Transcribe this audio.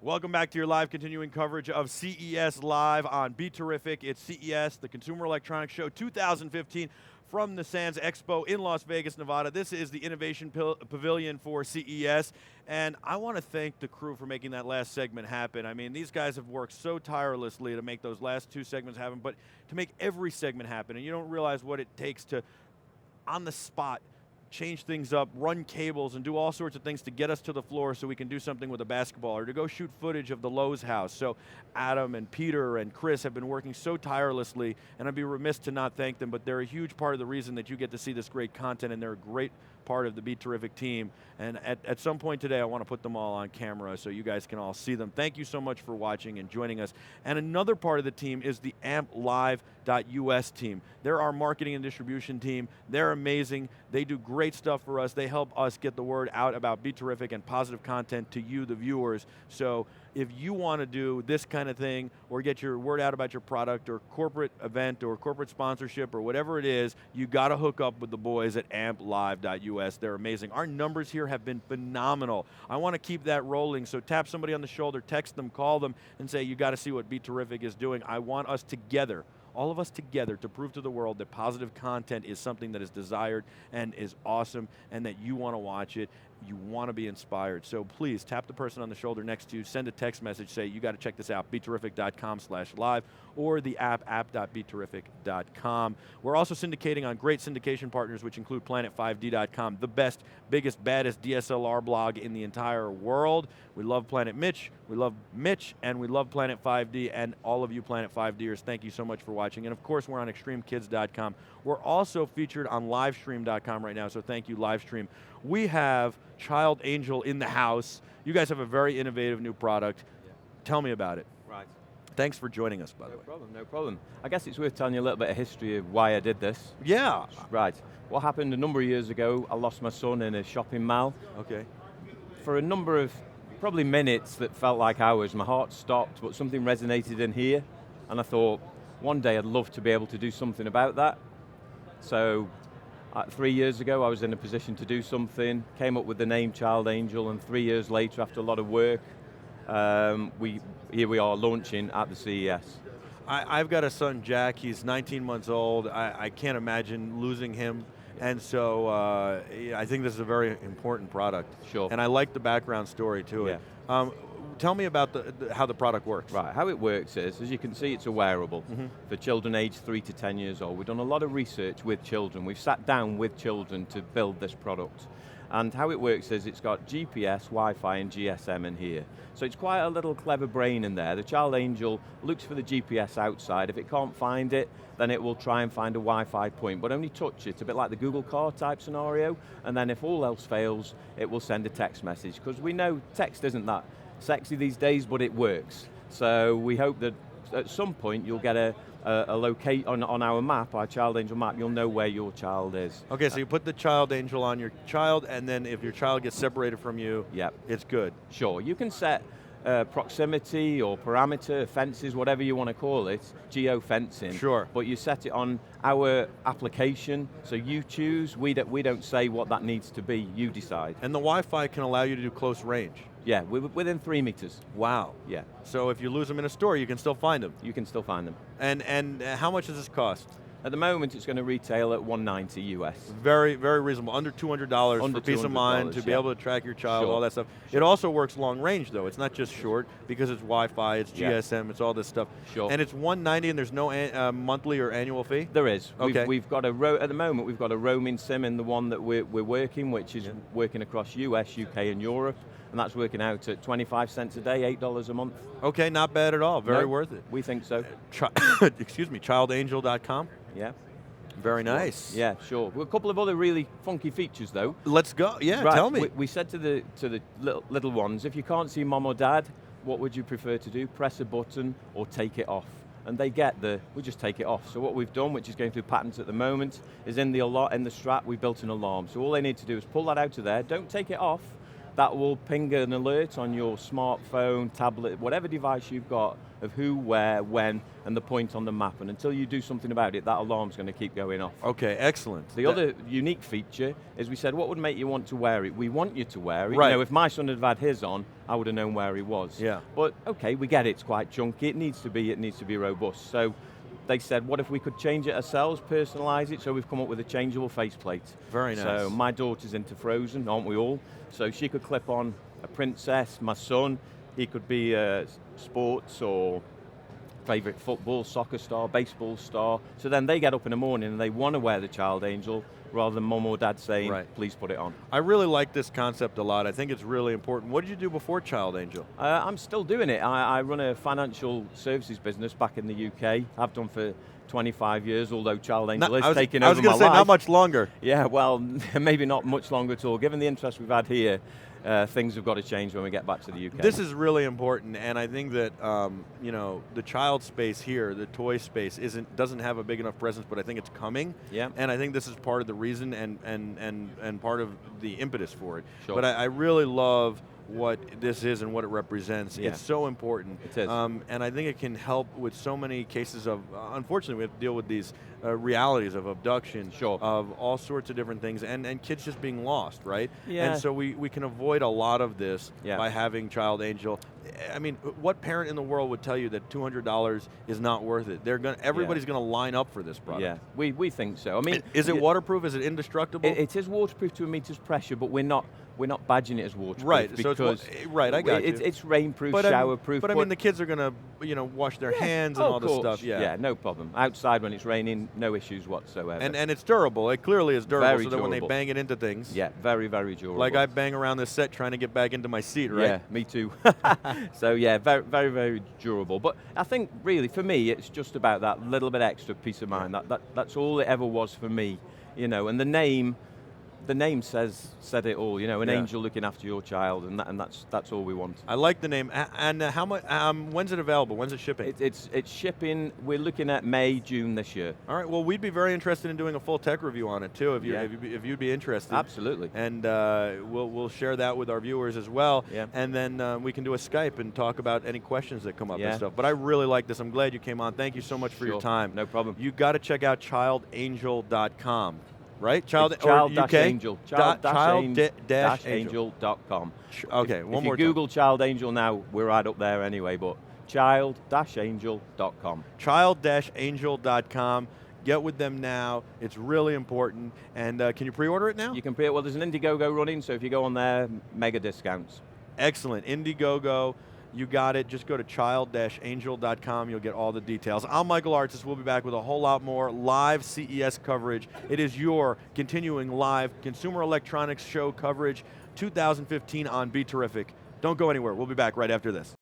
Welcome back to your live continuing coverage of CES Live on BeTerrific. It's CES, the Consumer Electronics Show 2015 from the Sands Expo in Las Vegas, Nevada. This is the Innovation Pavilion for CES, and I want to thank the crew for making that last segment happen. I mean, these guys have worked so tirelessly to make those last two segments happen, but to make every segment happen, and you don't realize what it takes to, on the spot, change things up, run cables, and do all sorts of things to get us to the floor so we can do something with a basketball, or to go shoot footage of the Lowe's house. So Adam and Peter and Chris have been working so tirelessly, and I'd be remiss to not thank them, but they're a huge part of the reason that you get to see this great content, and they're a great part of the BeTerrific team. And at some point today, I want to put them all on camera so you guys can all see them. Thank you so much for watching and joining us. And another part of the team is the AmpLive.us team. They're our marketing and distribution team. They're amazing. They do great stuff for us. They help us get the word out about BeTerrific and positive content to you, the viewers. So if you want to do this kind of thing, or get your word out about your product, or corporate event, or corporate sponsorship, or whatever it is, you got to hook up with the boys at AmpLive.us. They're amazing. Our numbers here have been phenomenal. I want to keep that rolling, so tap somebody on the shoulder, text them, call them, and say, you got to see what BeTerrific is doing. I want us together, all of us together, to prove to the world that positive content is something that is desired and is awesome, and that you want to watch it, you want to be inspired. So please, tap the person on the shoulder next to you, send a text message, say, you got to check this out, beterrific.com/live, or the app.beterrific.com. We're also syndicating on great syndication partners, which include Planet5D.com, the best, biggest, baddest DSLR blog in the entire world. We love Planet Mitch, we love Mitch, and we love Planet 5D, and all of you Planet 5Ders, thank you so much for watching. And of course, we're on ExtremeKids.com. We're also featured on Livestream.com right now, so thank you, Livestream. We have Child Angel in the house. You guys have a very innovative new product. Yeah. Tell me about it. Right. Thanks for joining us, by the way. No problem. I guess it's worth telling you a little bit of history of why I did this. Yeah. Right. What happened a number of years ago, I lost my son in a shopping mall. Okay. For a number of, probably minutes that felt like hours, my heart stopped, but something resonated in here, and I thought, one day I'd love to be able to do something about that. So, 3 years ago, I was in a position to do something, came up with the name Child Angel, and 3 years later, after a lot of work, here we are launching at the CES. I've got a son, Jack. He's 19 months old. I can't imagine losing him. And so I think this is a very important product. Sure. And I like the background story to it. Tell me about how the product works. Right, how it works is, as you can see, it's a wearable for children aged 3 to 10 years old. We've done a lot of research with children. We've sat down with children to build this product. And how it works is it's got GPS, Wi-Fi, and GSM in here. So it's quite a little clever brain in there. The Child Angel looks for the GPS outside. If it can't find it, then it will try and find a Wi-Fi point, but only touch it, a bit like the Google car type scenario. And then if all else fails, it will send a text message. Because we know text isn't that sexy these days, but it works. So we hope that at some point you'll get a locate on our map, our Child Angel map, you'll know where your child is. Okay, so you put the Child Angel on your child, and then if your child gets separated from you, it's good. Sure, you can set proximity or parameter, fences, whatever you want to call it, geo-fencing. Sure. But you set it on our application, so you choose, we don't say what that needs to be, you decide. And the Wi-Fi can allow you to do close range. Yeah, within 3 meters. Wow. Yeah. So if you lose them in a store, you can still find them. You can still find them. And how much does this cost? At the moment, it's going to retail at $190 US. Very, very reasonable. Under $200 for peace of mind, to be able to track your child, all that stuff. It also works long range, though. It's not just short, because it's Wi-Fi, it's GSM, it's all this stuff. Sure. And it's $190, and there's no monthly or annual fee? There is. Okay. We've got at the moment, we've got a roaming SIM in the one that we're working, which is working across US, UK, and Europe. And that's working out at 25 cents a day, $8 a month. Okay, not bad at all. Very worth it. We think so. Excuse me, childangel.com? Yeah. Very nice. Yeah, sure. Well, a couple of other really funky features, though. Let's go. Yeah, right. Tell me. We said to the little ones, if you can't see mom or dad, what would you prefer to do? Press a button or take it off. And they get we just take it off. So what we've done, which is going through patents at the moment, is in the strap, we built an alarm. So all they need to do is pull that out of there, don't take it off, that will ping an alert on your smartphone, tablet, whatever device you've got of who, where, when, and the point on the map. And until you do something about it, that alarm's going to keep going off. Okay, excellent. The other unique feature is we said, what would make you want to wear it? We want you to wear it. Right. You know, if my son had had his on, I would have known where he was. Yeah. But okay, we get it, it's quite chunky, it needs to be robust. So they said, what if we could change it ourselves, personalize it, so we've come up with a changeable faceplate. Very nice. So my daughter's into Frozen, aren't we all? So she could clip on a princess, my son, he could be sports or favorite football, soccer star, baseball star. So then they get up in the morning and they want to wear the Child Angel rather than mom or dad saying, please put it on. I really like this concept a lot. I think it's really important. What did you do before Child Angel? I'm still doing it. I run a financial services business back in the UK. I've done for 25 years, although Child Angel is taking over my life. I was going to say, not much longer. Yeah, well, maybe not much longer at all. Given the interest we've had here, things have got to change when we get back to the UK. This is really important, and I think that you know, the child space here, the toy space, doesn't have a big enough presence, but I think it's coming. Yeah. And I think this is part of the reason and part of the impetus for it. Sure. But I really love what this is and what it represents. Yeah. It's so important. It is. And I think it can help with so many cases of, unfortunately, we have to deal with these realities of abduction, of all sorts of different things, and kids just being lost, right? Yeah. And so we can avoid a lot of this Yeah. by having Child Angel. I mean, what parent in the world would tell you that $200 is not worth it? Everybody's going to line up for this product. Yeah, we think so. I mean, is it waterproof? Is it indestructible? It is waterproof to a meter's pressure, but we're not badging it as waterproof. Right. Because so right, I got you. It's rainproof, but showerproof. But I mean, the kids are going to, you know, wash their hands and all this stuff. Yeah. Yeah, no problem. Outside when it's raining, no issues whatsoever. And it's durable. It clearly is durable. Very so that when they durable. bang it into things. Yeah, very, very durable. Like I bang around this set trying to get back into my seat, right? Yeah, me too. So yeah, very, very, very durable. But I think really for me, it's just about that little bit extra peace of mind. That's all it ever was for me, you know. And the name said it all, you know, an angel looking after your child, and that's all we want. I like the name. And how much? When's it available? When's it shipping? It's shipping. We're looking at May, June this year. All right. Well, we'd be very interested in doing a full tech review on it too, if you'd be interested. Absolutely. And we'll share that with our viewers as well. Yeah. And then we can do a Skype and talk about any questions that come up and Yeah. stuff. But I really like this. I'm glad you came on. Thank you so much for your time. No problem. You got to check out childangel.com. Right? Child-Angel. Child-Angel.com. Okay, one more time. If you Google Child Angel now, we're right up there anyway, but child-angel.com. Child-Angel.com. Get with them now. It's really important. And can you pre-order it now? You can pre-order. Well, there's an Indiegogo running, so if you go on there, mega discounts. Excellent. Indiegogo. You got it. Just go to child-angel.com. You'll get all the details. I'm Michael Artsis. We'll be back with a whole lot more live CES coverage. It is your continuing live Consumer Electronics Show coverage 2015 on BeTerrific. Don't go anywhere. We'll be back right after this.